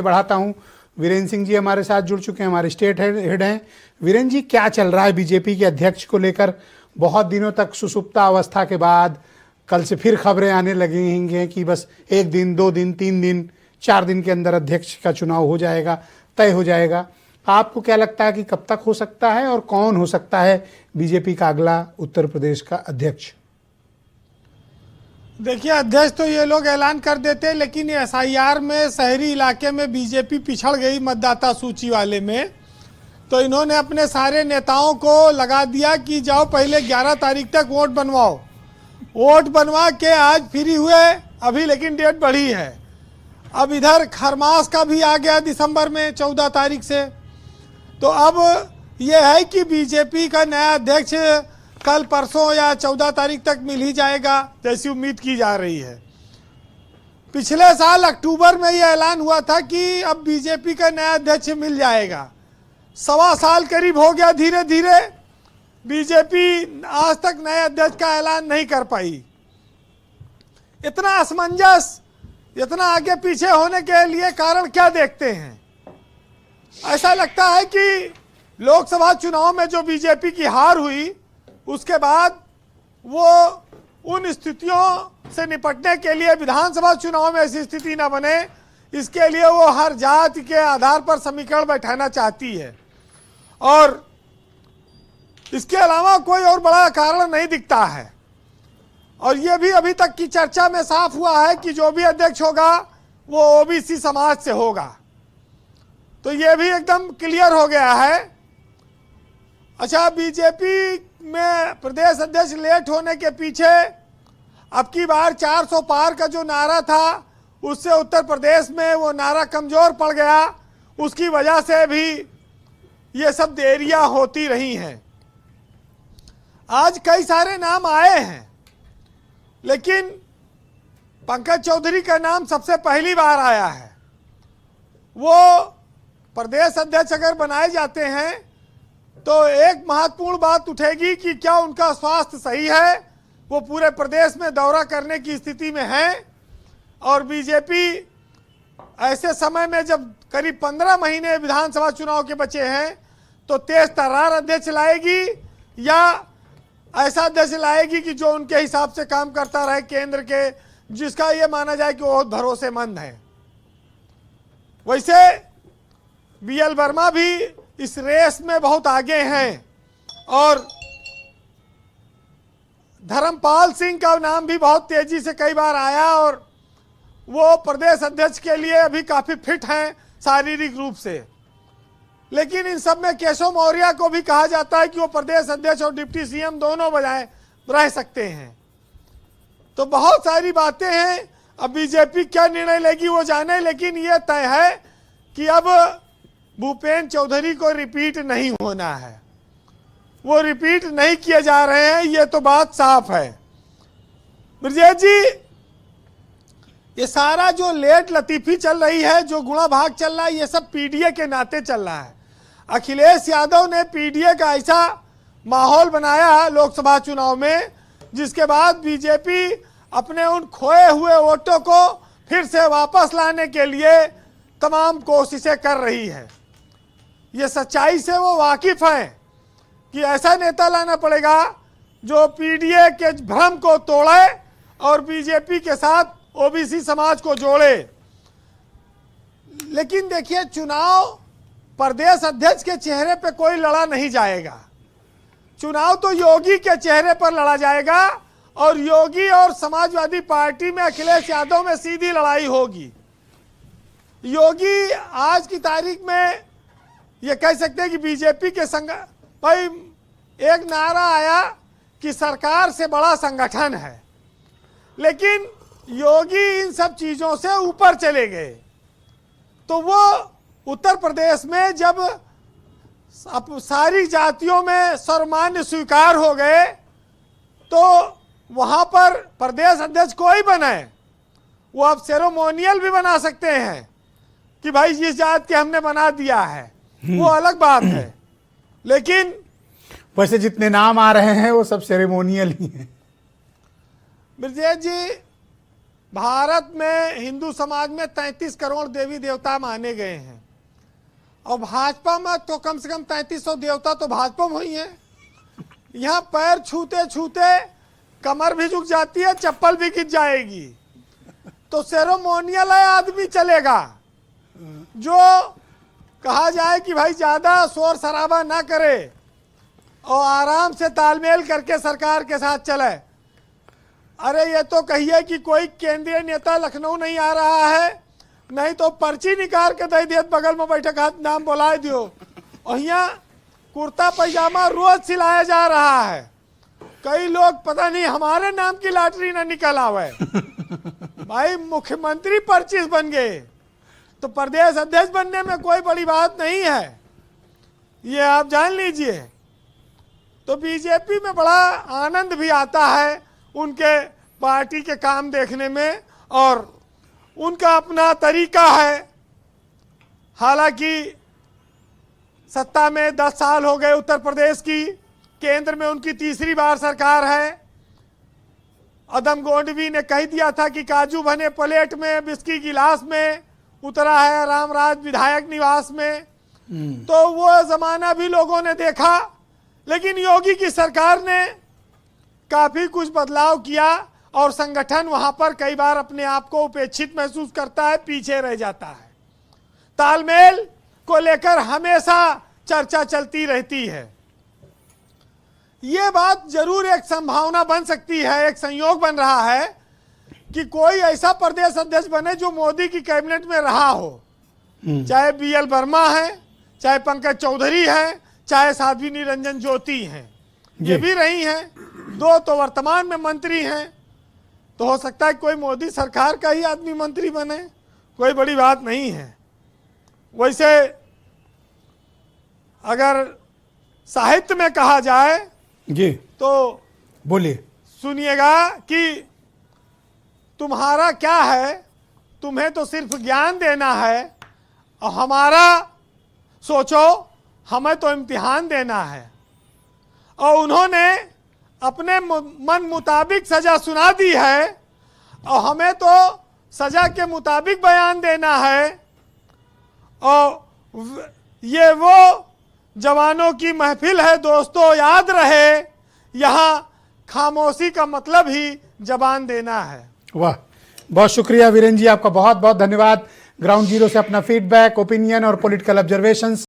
बढ़ाता हूं। वीरेंद्र सिंह जी हमारे साथ जुड़ चुके हैं, हमारे स्टेट हेड हैं। वीरेंद्र जी, क्या चल रहा है बीजेपी के अध्यक्ष को लेकर? बहुत दिनों तक सुसुप्ता अवस्था के बाद कल से फिर खबरें आने लगी हैं कि बस 1 दिन 2 दिन 3 दिन 4 दिन के अंदर अध्यक्ष का चुनाव हो जाएगा, तय हो जाएगा। आपको क्या लगता है कि कब तक हो सकता है और कौन हो सकता है बीजेपी का अगला उत्तर प्रदेश का अध्यक्ष? देखिए, अध्यक्ष तो ये लोग ऐलान कर देते हैं, लेकिन ये SIR में शहरी इलाके में बीजेपी पिछड़ गई मतदाता सूची वाले में। तो इन्होंने अपने सारे नेताओं को लगा दिया कि जाओ पहले 11 तारीख तक वोट बनवाओ। वोट बनवा के आज फ्री हुए अभी, लेकिन डेट बढ़ी है। अब इधर खरमास का भी आ गया दिसंबर में 14 तारीख से। तो अब ये है कि बीजेपी का नया अध्यक्ष कल परसों या 14 तारीख तक मिल ही जाएगा, जैसी उम्मीद की जा रही है। पिछले साल अक्टूबर में ये ऐलान हुआ था कि अब बीजेपी का नया अध्यक्ष मिल जाएगा। 1.25 साल करीब हो गया, धीरे धीरे बीजेपी आज तक नए अध्यक्ष का ऐलान नहीं कर पाई। इतना असमंजस, इतना आगे पीछे होने के लिए कारण क्या देखते हैं? ऐसा लगता है कि लोकसभा चुनाव में जो बीजेपी की हार हुई, उसके बाद वो उन स्थितियों से निपटने के लिए विधानसभा चुनाव में ऐसी स्थिति न बने, इसके लिए वो हर जाति के आधार पर समीकरण बैठाना चाहती है। और इसके अलावा कोई और बड़ा कारण नहीं दिखता है। और ये भी अभी तक की चर्चा में साफ हुआ है कि जो भी अध्यक्ष होगा वो OBC समाज से होगा। तो ये भी एकदम क्लियर हो गया है। अच्छा, बीजेपी में प्रदेश अध्यक्ष लेट होने के पीछे अब की बार 400 पार का जो नारा था, उससे उत्तर प्रदेश में वो नारा कमजोर पड़ गया। उसकी वजह से भी ये सब देरियां होती रही हैं। आज कई सारे नाम आए हैं, लेकिन पंकज चौधरी का नाम सबसे पहली बार आया है। वो प्रदेश अध्यक्ष अगर बनाए जाते हैं तो एक महत्वपूर्ण बात उठेगी कि क्या उनका स्वास्थ्य सही है, वो पूरे प्रदेश में दौरा करने की स्थिति में है। और बीजेपी ऐसे समय में जब करीब 15 महीने विधानसभा चुनाव के बचे हैं, तो तेज तर्रार अध्यक्ष लाएगी या ऐसा अध्यक्ष लाएगी कि जो उनके हिसाब से काम करता रहे केंद्र के, जिसका ये माना जाए कि वो बहुत भरोसेमंद है। वैसे BL वर्मा भी इस रेस में बहुत आगे हैं और धर्मपाल सिंह का नाम भी बहुत तेजी से कई बार आया और वो प्रदेश अध्यक्ष के लिए अभी काफी फिट हैं शारीरिक रूप से। लेकिन इन सब में केशव मौर्य को भी कहा जाता है कि वो प्रदेश अध्यक्ष और डिप्टी CM दोनों बजाय रह सकते हैं। तो बहुत सारी बातें हैं। अब बीजेपी क्या निर्णय लेगी वो जाने, लेकिन ये तय है कि अब भूपेंद्र चौधरी को रिपीट नहीं होना है। वो रिपीट नहीं किए जा रहे हैं, ये तो बात साफ है। ब्रजेश जी, ये सारा जो लेट लतीफी चल रही है, जो गुणा भाग चल रहा है, ये सब PDA के नाते चल रहा है। अखिलेश यादव ने PDA का ऐसा माहौल बनाया लोकसभा चुनाव में, जिसके बाद बीजेपी अपने उन खोए हुए वोटों को फिर से वापस लाने के लिए तमाम कोशिशें कर रही है। ये सच्चाई से वो वाकिफ हैं कि ऐसा नेता लाना पड़ेगा जो PDA के भ्रम को तोड़े और बीजेपी के साथ OBC समाज को जोड़े। लेकिन देखिए, चुनाव प्रदेश अध्यक्ष के चेहरे पे कोई लड़ा नहीं जाएगा। चुनाव तो योगी के चेहरे पर लड़ा जाएगा और योगी और समाजवादी पार्टी में अखिलेश यादव में सीधी लड़ाई होगी। योगी आज की तारीख में ये कह सकते हैं कि बीजेपी के भाई एक नारा आया कि सरकार से बड़ा संगठन है, लेकिन योगी इन सब चीजों से ऊपर चले गए। तो वो उत्तर प्रदेश में जब सारी जातियों में सर्वमान्य स्वीकार हो गए, तो वहां पर प्रदेश अध्यक्ष कोई बने, वो अब सेरेमोनियल भी बना सकते हैं कि भाई जिस जात के हमने बना दिया है, वो अलग बात है। लेकिन वैसे जितने नाम आ रहे हैं वो सब सेरेमोनियल ही हैं। ब्रजेश जी, भारत में हिंदू समाज में 33 करोड़ देवी देवता माने गए हैं और भाजपा में तो कम से कम 3300 देवता तो भाजपा में ही है। यहाँ पैर छूते छूते कमर भी झुक जाती है, चप्पल भी गिर जाएगी, तो सेरेमोनियल आदमी चलेगा। जो कहा जाए कि भाई ज्यादा शोर शराबा ना करे और आराम से तालमेल करके सरकार के साथ चले। अरे ये तो कहिए कि कोई केंद्रीय नेता लखनऊ नहीं आ रहा है, नहीं तो पर्ची निकाल के दे दिए, बगल में बैठक हाथ नाम बुला दियो। और यहाँ कुर्ता पैजामा रोज सिलाया जा रहा है। कई लोग पता नहीं हमारे नाम की लॉटरी ना निकल आवे। भाई मुख्यमंत्री पर्ची बन गए तो प्रदेश अध्यक्ष बनने में कोई बड़ी बात नहीं है, ये आप जान लीजिए। तो बीजेपी में बड़ा आनंद भी आता है उनके पार्टी के काम देखने में, और उनका अपना तरीका है। हालांकि सत्ता में 10 साल हो गए उत्तर प्रदेश की, केंद्र में उनकी तीसरी बार सरकार है। अदम गोंडवी ने कह दिया था कि काजू बने प्लेट में, बिस्की गिलास में उतरा है रामराज विधायक निवास में। तो वो जमाना भी लोगों ने देखा, लेकिन योगी की सरकार ने काफी कुछ बदलाव किया और संगठन वहां पर कई बार अपने आप को उपेक्षित महसूस करता है, पीछे रह जाता है। तालमेल को लेकर हमेशा चर्चा चलती रहती है। ये बात जरूर एक संभावना बन सकती है, एक संयोग बन रहा है कि कोई ऐसा प्रदेश अध्यक्ष बने जो मोदी की कैबिनेट में रहा हो, चाहे BL वर्मा है, चाहे पंकज चौधरी है, चाहे साध्वी निरंजन ज्योति हैं, ये भी रही हैं। 2 तो वर्तमान में मंत्री हैं, तो हो सकता है कोई मोदी सरकार का ही आदमी मंत्री बने, कोई बड़ी बात नहीं है। वैसे अगर साहित्य में कहा जाए जी तो बोलिए, सुनिएगा कि तुम्हारा क्या है, तुम्हें तो सिर्फ ज्ञान देना है, और हमारा सोचो हमें तो इम्तिहान देना है। और उन्होंने अपने मन मुताबिक सजा सुना दी है और हमें तो सजा के मुताबिक बयान देना है। और ये वो जवानों की महफिल है दोस्तों, याद रहे, यहाँ खामोशी का मतलब ही जबान देना है। वाह, बहुत शुक्रिया वीरेंद्र जी, आपका बहुत बहुत धन्यवाद। ग्राउंड जीरो से अपना फीडबैक, ओपिनियन और पॉलिटिकल ऑब्जर्वेशंस